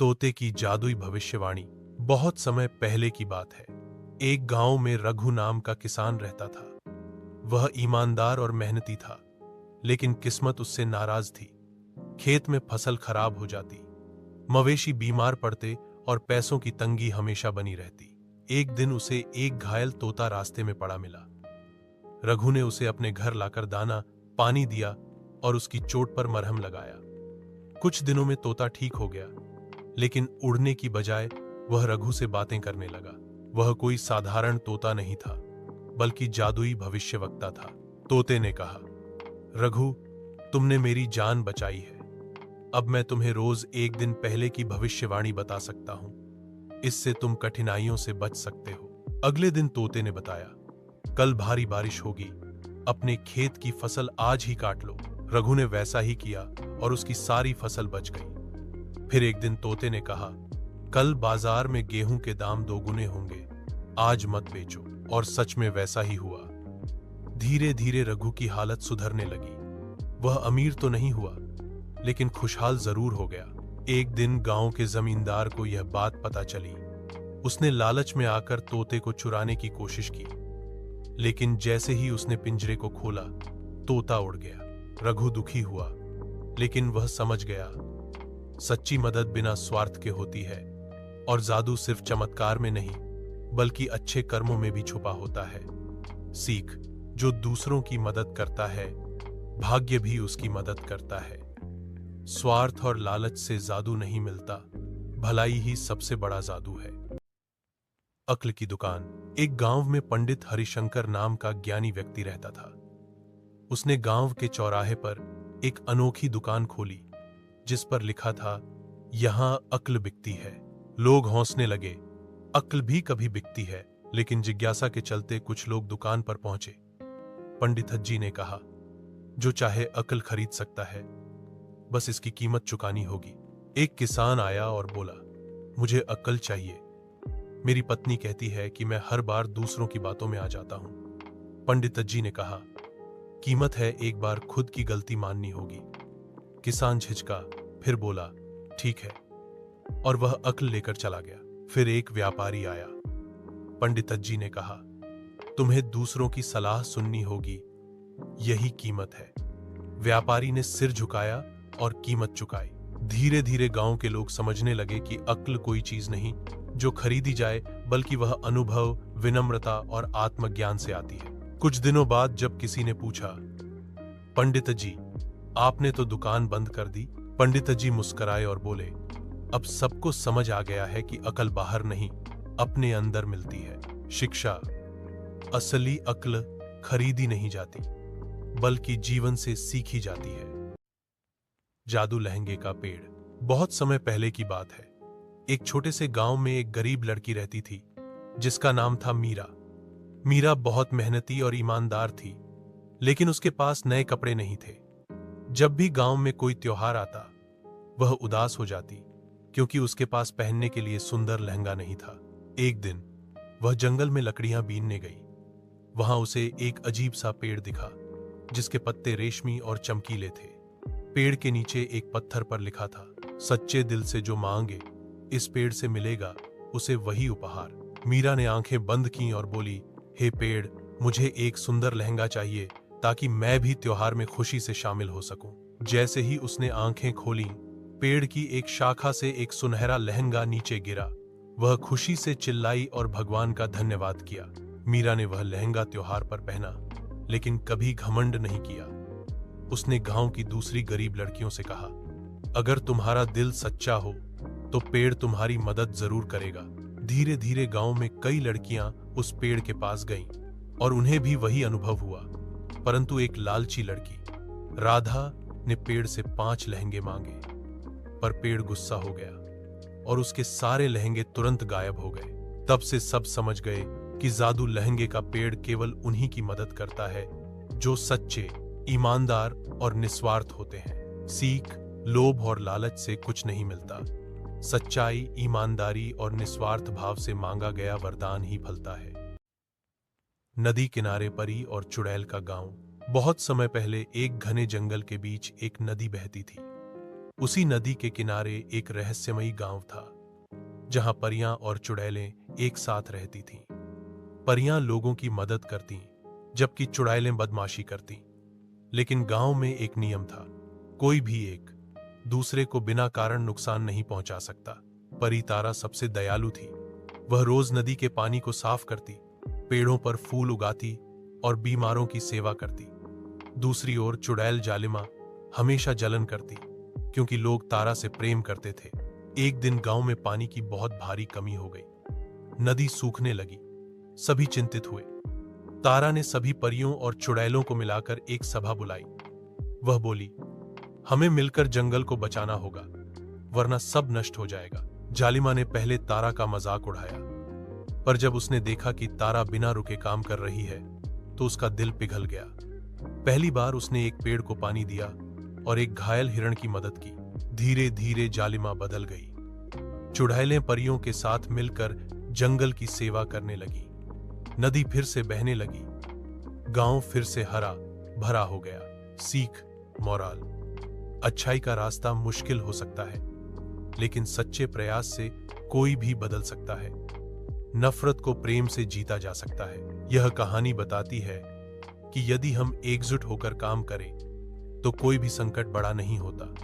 तोते की जादुई भविष्यवाणी। बहुत समय पहले की बात है। एक गांव में रघु नाम का किसान रहता था। वह ईमानदार और मेहनती था, लेकिन किस्मत उससे नाराज थी। खेत में फसल खराब हो जाती, मवेशी बीमार पड़ते और पैसों की तंगी हमेशा बनी रहती। एक दिन उसे एक घायल तोता रास्ते में पड़ा मिला। रघु ने उसे अपने घर लाकर दाना पानी दिया और उसकी चोट पर मरहम लगाया। कुछ दिनों में तोता ठीक हो गया, लेकिन उड़ने की बजाय वह रघु से बातें करने लगा। वह कोई साधारण तोता नहीं था, बल्कि जादुई भविष्यवक्ता था। तोते ने कहा, रघु, तुमने मेरी जान बचाई है। अब मैं तुम्हें रोज एक दिन पहले की भविष्यवाणी बता सकता हूं। इससे तुम कठिनाइयों से बच सकते हो। अगले दिन तोते ने बताया, कल भारी बारिश होगी, अपने खेत की फसल आज ही काट लो। रघु ने वैसा ही किया और उसकी सारी फसल बच गई। फिर एक दिन तोते ने कहा, कल बाजार में गेहूं के दाम दोगुने होंगे, आज मत बेचो। और सच में वैसा ही हुआ। धीरे धीरे रघु की हालत सुधरने लगी। वह अमीर तो नहीं हुआ, लेकिन खुशहाल जरूर हो गया। एक दिन गांव के जमींदार को यह बात पता चली। उसने लालच में आकर तोते को चुराने की कोशिश की, लेकिन जैसे ही उसने पिंजरे को खोला, तोता उड़ गया। रघु दुखी हुआ, लेकिन वह समझ गया, सच्ची मदद बिना स्वार्थ के होती है और जादू सिर्फ चमत्कार में नहीं, बल्कि अच्छे कर्मों में भी छुपा होता है। सीख, जो दूसरों की मदद करता है, भाग्य भी उसकी मदद करता है। स्वार्थ और लालच से जादू नहीं मिलता, भलाई ही सबसे बड़ा जादू है। अक्ल की दुकान। एक गांव में पंडित हरिशंकर नाम का ज्ञानी व्यक्ति रहता था। उसने गांव के चौराहे पर एक अनोखी दुकान खोली, जिस पर लिखा था, यहां अक्ल बिकती है। लोग हौंसने लगे, अक्ल भी कभी बिकती है। लेकिन जिज्ञासा के चलते कुछ लोग दुकान पर पहुंचे। पंडित जी ने कहा, जो चाहे अक्ल खरीद सकता है, बस इसकी कीमत चुकानी होगी। एक किसान आया और बोला, मुझे अक्ल चाहिए। मेरी पत्नी कहती है कि मैं हर बार दूसरों की बातों में आ जाता हूं। पंडित जी ने कहा, कीमत है, एक बार खुद की गलती माननी होगी। किसान झिझका, फिर बोला, ठीक है, और वह अक्ल लेकर चला गया। फिर एक व्यापारी आया। पंडित जी ने कहा, तुम्हें दूसरों की सलाह सुननी होगी, यही कीमत है। व्यापारी ने सिर झुकाया और कीमत चुकाई। धीरे धीरे गांव के लोग समझने लगे कि अक्ल कोई चीज नहीं जो खरीदी जाए, बल्कि वह अनुभव, विनम्रता और आत्मज्ञान से आती है। कुछ दिनों बाद जब किसी ने पूछा, पंडित जी, आपने तो दुकान बंद कर दी। पंडित जी मुस्कुराए और बोले, अब सबको समझ आ गया है कि अक्ल बाहर नहीं, अपने अंदर मिलती है। शिक्षा, असली अक्ल खरीदी नहीं जाती, बल्कि जीवन से सीखी जाती है। जादू लहंगे का पेड़। बहुत समय पहले की बात है। एक छोटे से गांव में एक गरीब लड़की रहती थी, जिसका नाम था मीरा। मीरा बहुत मेहनती और ईमानदार थी, लेकिन उसके पास नए कपड़े नहीं थे। जब भी गांव में कोई त्योहार आता, वह उदास हो जाती, क्योंकि उसके पास पहनने के लिए सुंदर लहंगा नहीं था। एक दिन वह जंगल में लकड़ियां बीनने गई। वहां उसे एक अजीब सा पेड़ दिखा, जिसके पत्ते रेशमी और चमकीले थे। पेड़ के नीचे एक पत्थर पर लिखा था, सच्चे दिल से जो मांगे, इस पेड़ से मिलेगा उसे वही उपहार। मीरा ने आंखें बंद की और बोली, हे पेड़, मुझे एक सुंदर लहंगा चाहिए, ताकि मैं भी त्योहार में खुशी से शामिल हो सकूं। जैसे ही उसने आंखें खोली, पेड़ की एक शाखा से एक सुनहरा लहंगा नीचे गिरा। वह खुशी से चिल्लाई और भगवान का धन्यवाद किया। मीरा ने वह लहंगा त्योहार पर पहना, लेकिन कभी घमंड नहीं किया। उसने गांव की दूसरी गरीब लड़कियों से कहा, अगर तुम्हारा दिल सच्चा हो तो पेड़ तुम्हारी मदद जरूर करेगा। धीरे धीरे गांव में कई लड़कियां उस पेड़ के पास गईं और उन्हें भी वही अनुभव हुआ। परंतु एक लालची लड़की, राधा, ने पेड़ से 5 लहंगे मांगे, पर पेड़ गुस्सा हो गया और उसके सारे लहंगे तुरंत गायब हो गए। तब से सब समझ गए कि जादू लहंगे का पेड़ केवल उन्हीं की मदद करता है जो सच्चे, ईमानदार और निस्वार्थ होते हैं। सीख, लोभ और लालच से कुछ नहीं मिलता। सच्चाई, ईमानदारी और निस्वार्थ भाव से मांगा गया वरदान ही फलता है। नदी किनारे परी और चुड़ैल का गांव। बहुत समय पहले एक घने जंगल के बीच एक नदी बहती थी। उसी नदी के किनारे एक रहस्यमयी गांव था, जहां परियां और चुड़ैलें एक साथ रहती थीं। परियां लोगों की मदद करतीं, जबकि चुड़ैलें बदमाशी करतीं। लेकिन गांव में एक नियम था, कोई भी एक दूसरे को बिना कारण नुकसान नहीं पहुंचा सकता। परी तारा सबसे दयालु थी। वह रोज नदी के पानी को साफ करती, पेड़ों पर फूल उगाती और बीमारों की सेवा करती। दूसरी ओर चुड़ैल जालिमा हमेशा जलन करती, क्योंकि लोग तारा से प्रेम करते थे। एक दिन गांव में पानी की बहुत भारी कमी हो गई। नदी सूखने लगी। सभी चिंतित हुए। तारा ने सभी परियों और चुड़ैलों को मिलाकर एक सभा बुलाई। वह बोली, हमें मिलकर जंगल को बचाना होगा, वरना सब नष्ट हो जाएगा। जालिमा ने पहले तारा का मजाक उड़ाया, पर जब उसने देखा कि तारा बिना रुके काम कर रही है, तो उसका दिल पिघल गया। पहली बार उसने एक पेड़ को पानी दिया और एक घायल हिरण की मदद की। धीरे धीरे जालिमा बदल गई। चुड़ैलें परियों के साथ मिलकर जंगल की सेवा करने लगी। नदी फिर से बहने लगी। गांव फिर से हरा भरा हो गया। सीख, मोराल: अच्छाई का रास्ता मुश्किल हो सकता है, लेकिन सच्चे प्रयास से कोई भी बदल सकता है। नफरत को प्रेम से जीता जा सकता है। यह कहानी बताती है कि यदि हम एकजुट होकर काम करें, तो कोई भी संकट बड़ा नहीं होता।